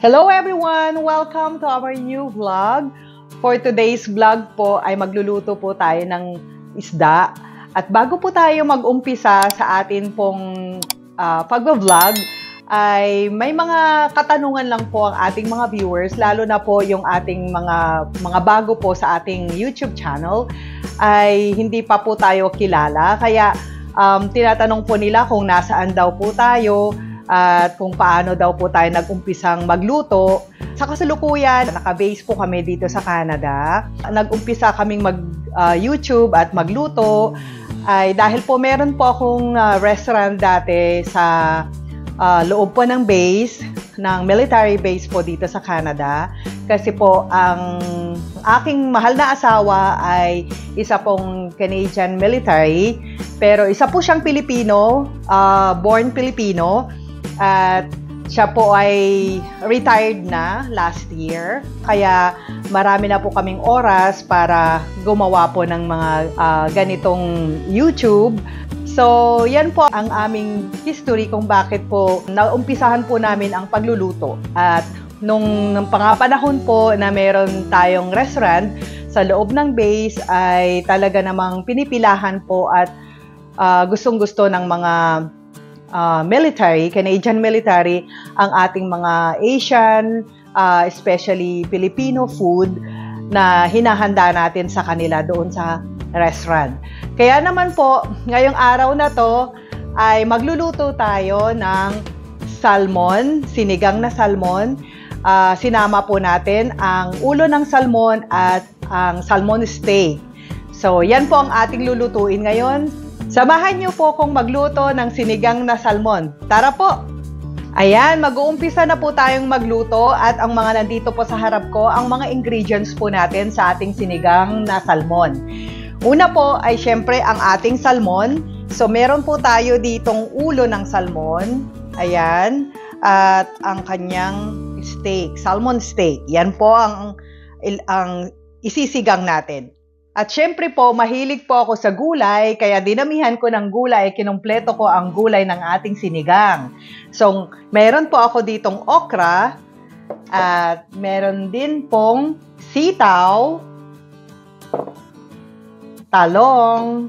Hello everyone! Welcome to our new vlog. For today's vlog po ay magluluto po tayo ng isda. At bago po tayo mag-umpisa sa atin pong pag-vlog, ay may mga katanungan lang po ang ating mga viewers, lalo na po yung ating mga bago po sa ating YouTube channel, ay hindi pa po tayo kilala. Kaya tinatanong po nila kung nasaan daw po tayo, at kung paano daw po tayo nag-umpisang magluto. Sa kasalukuyan, naka-base po kami dito sa Canada. Nag-umpisa kaming mag-YouTube at magluto ay dahil po meron po akong restaurant dati sa loob po ng base, ng military base po dito sa Canada. Kasi po ang aking mahal na asawa ay isa pong Canadian military, pero isa po siyang Pilipino, born Filipino. At siya po ay retired na last year. Kaya marami na po kaming oras para gumawa po ng mga ganitong YouTube. So, yan po ang aming history kung bakit po naumpisahan po namin ang pagluluto. At nung panahon po na meron tayong restaurant sa loob ng base ay talaga namang pinipilahan po at gustong-gusto ng mga military, Canadian military, ang ating mga Asian, especially Filipino food na hinahanda natin sa kanila doon sa restaurant. Kaya naman po, ngayong araw na to ay magluluto tayo ng salmon, sinigang na salmon. Sinama po natin ang ulo ng salmon at ang salmon steak. So, yan po ang ating lulutuin ngayon. Samahan niyo po kung magluto ng sinigang na salmon. Tara po! Ayan, mag-uumpisa na po tayong magluto at ang mga nandito po sa harap ko, ang mga ingredients po natin sa ating sinigang na salmon. Una po ay syempre ang ating salmon. So meron po tayo ditong ulo ng salmon. Ayan. At ang kanyang steak, salmon steak. Yan po ang isisigang natin. At syempre po, mahilig po ako sa gulay, kaya dinamihan ko ng gulay, kinumpleto ko ang gulay ng ating sinigang. So, meron po ako ditong okra, at meron din pong sitaw, talong,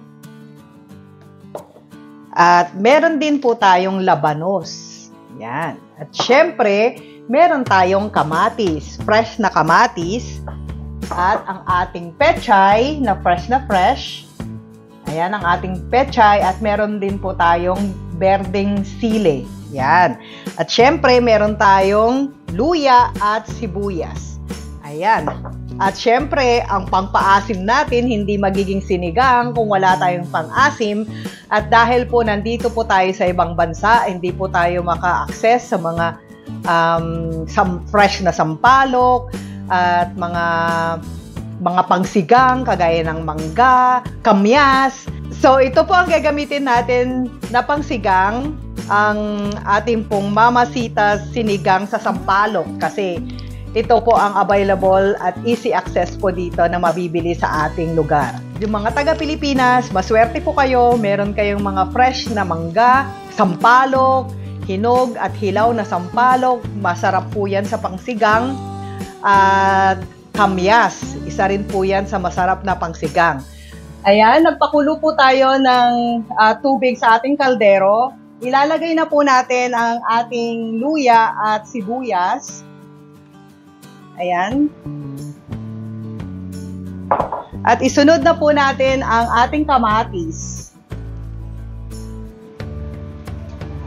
at meron din po tayong labanos. Yan. At syempre, meron tayong kamatis, fresh na kamatis, at ang ating pechay na fresh. Ayan ang ating pechay at meron din po tayong berdeng sili. Yan. At syempre, meron tayong luya at sibuyas. Ayan. At syempre, ang pangpaasim natin, hindi magiging sinigang kung wala tayong pang-asim. At dahil po nandito po tayo sa ibang bansa, hindi po tayo maka-access sa mga fresh na sampalok, at mga pangsigang kagaya ng mangga, kamyas. So ito po ang gagamitin natin na pangsigang, ang ating pong Mamacita's sinigang sa sampalok, kasi ito po ang available at easy access po dito na mabibili sa ating lugar. Yung mga taga-Pilipinas, maswerte po kayo, meron kayong mga fresh na mangga, sampalok, hinog at hilaw na sampalok. Masarap po yan sa pangsigang. At kamyas, isa rin po yan sa masarap na pangsigang. Ayan, nagpakulo po tayo ng tubig sa ating kaldero. Ilalagay na po natin ang ating luya at sibuyas. Ayan. At isunod na po natin ang ating kamatis.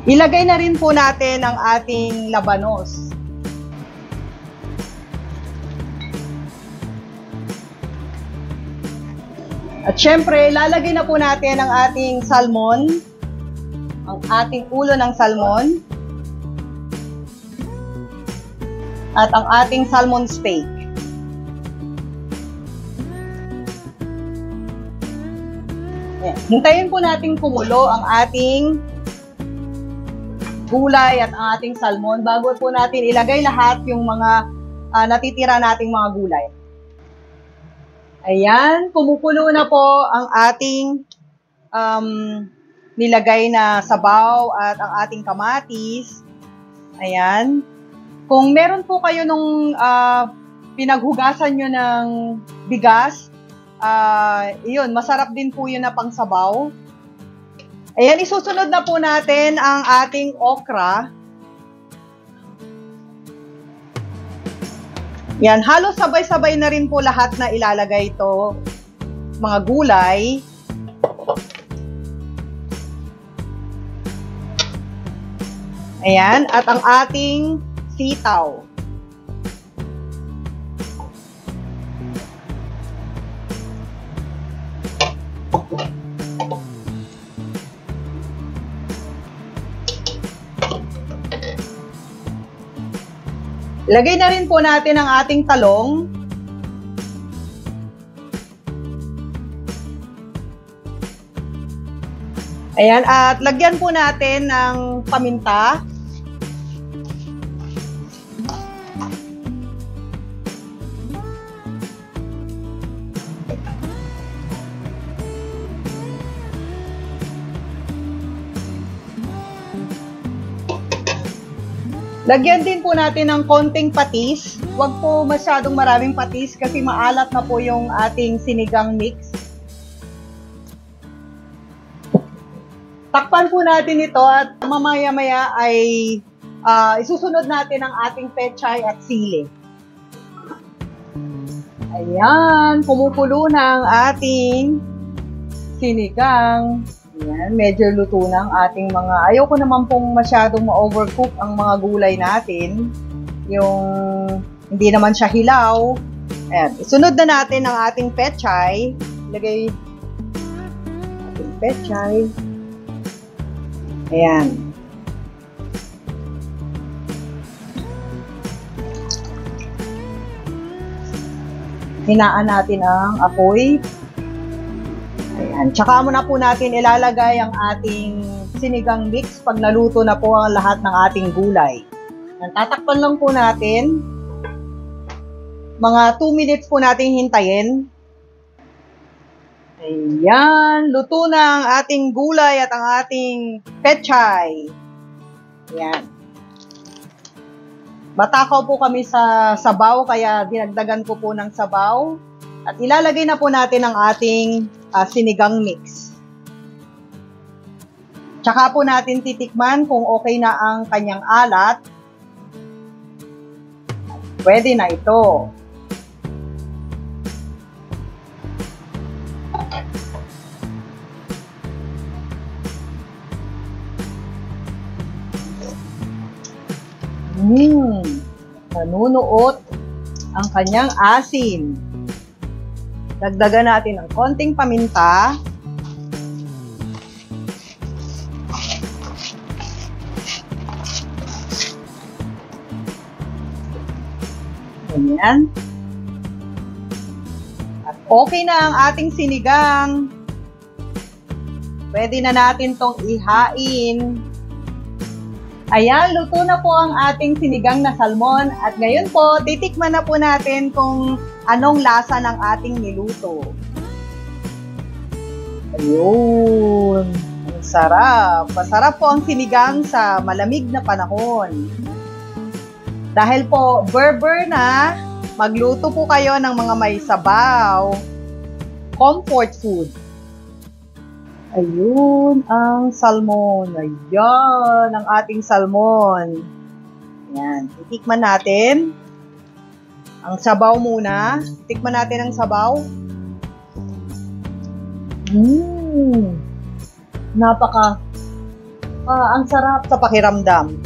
Ilagay na rin po natin ang ating labanos. At syempre, lalagay na po natin ang ating salmon, ang ating ulo ng salmon, at ang ating salmon steak. Ayan. Hintayin po natin kumulo ang ating gulay at ang ating salmon bago po natin ilagay lahat yung mga natitira nating mga gulay. Ayan, kumukulo na po ang ating nilagay na sabaw at ang ating kamatis. Ayan. Kung meron po kayo nung pinaghugasan nyo ng bigas, yun, masarap din po yun na pangsabaw. Ayan, isusunod na po natin ang ating okra. Yan, halos sabay-sabay na rin po lahat na ilalagay ito, mga gulay. Ayan, at ang ating sitaw. Lagay na rin po natin ang ating talong. Ayan, at lagyan po natin ng paminta. Lagyan din po natin ng konting patis. Huwag po masyadong maraming patis kasi maalat na po yung ating sinigang mix. Takpan po natin ito at mamaya-maya ay isusunod natin ang ating pechay at sili. Ayan, kumukulo na ang ating sinigang. Ayan, medyo luto na ang ating mga, ayoko naman pong masyadong ma-overcook ang mga gulay natin. Yung hindi naman siya hilaw. Ayan, isunod na natin ang ating pechay. Ilagay ating pechay. Ayan. Hinaan natin ang apoy. Ayan. Tsaka muna po natin ilalagay ang ating sinigang mix pag naluto na po ang lahat ng ating gulay. Ayan. Tatakpan lang po natin. Mga 2 minutes po natin hintayin. Ayan. Luto na ang ating gulay at ang ating pechay. Ayan. Matakaw po kami sa sabaw kaya dinagdagan ko po ng sabaw. At ilalagay na po natin ang ating sinigang mix. Tsaka po natin titikman kung okay na ang kanyang alat. Pwede na ito. Nanunuot ang kanyang asin. Dagdagan natin ng konting paminta. Ganyan. At okay na ang ating sinigang. Pwede na natin tong ihain. Ayan, luto na po ang ating sinigang na salmon. At ngayon po, titikman na po natin kung anong lasa ng ating niluto. Ayun. Ang sarap. Masarap po ang sinigang sa malamig na panahon. Dahil po, berber na, magluto po kayo ng mga may sabaw. Comfort food. Ayun, ang salmon. Ayan, ang ating salmon. Ayan, titikman natin. Ang sabaw muna. Tikman natin ang sabaw. Napaka, ang sarap sa pakiramdam.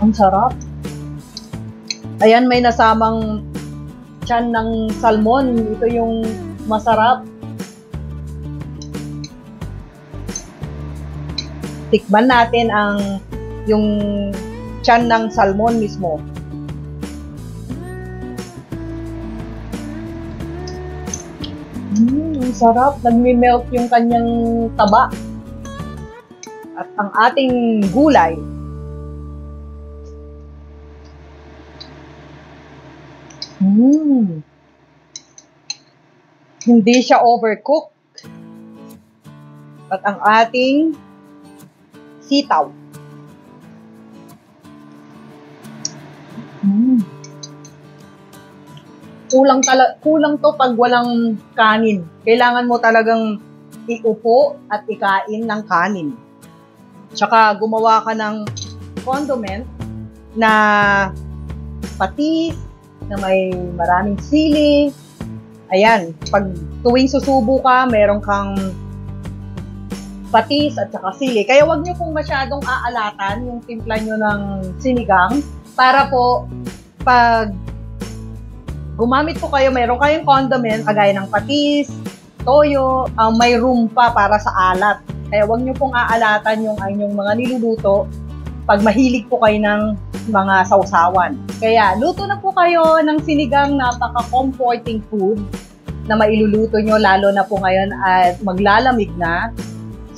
Ang sarap. Ayan, may nasamang tiyan ng salmon. Ito yung masarap. Tikman natin ang yung tiyan ng salmon mismo. Ang sarap. Nagme-melt yung kanyang taba. At ang ating gulay. Hindi siya overcooked. At ang ating sitaw. Mm. Kulang to pag walang kanin. Kailangan mo talagang iupo at ikain ng kanin. Tsaka gumawa ka ng condiment na patis, na may maraming sili. Ayan, pag tuwing susubo ka, meron kang patis at saka sili. Kaya wag nyo pong masyadong aalatan yung timpla nyo ng sinigang para po pag gumamit po kayo, meron kayong condiment, kagaya ng patis, toyo, may room pa para sa alat. Kaya huwag nyo pong aalatan yung inyong mga niluluto pag mahilig po kayo ng mga sausawan. Kaya luto na po kayo ng sinigang, napaka-comforting food na mailuluto nyo, lalo na po ngayon at maglalamig na.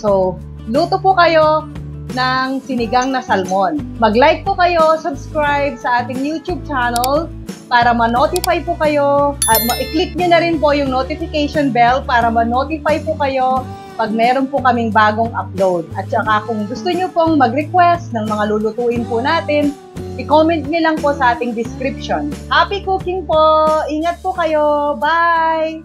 So, luto po kayo ng sinigang na salmon. Mag-like po kayo, subscribe sa ating YouTube channel para ma-notify po kayo. At i-click nyo na rin po yung notification bell para ma-notify po kayo pag meron po kaming bagong upload. At saka kung gusto nyo pong mag-request ng mga lulutuin po natin, i-comment nyo lang po sa ating description. Happy cooking po! Ingat po kayo! Bye!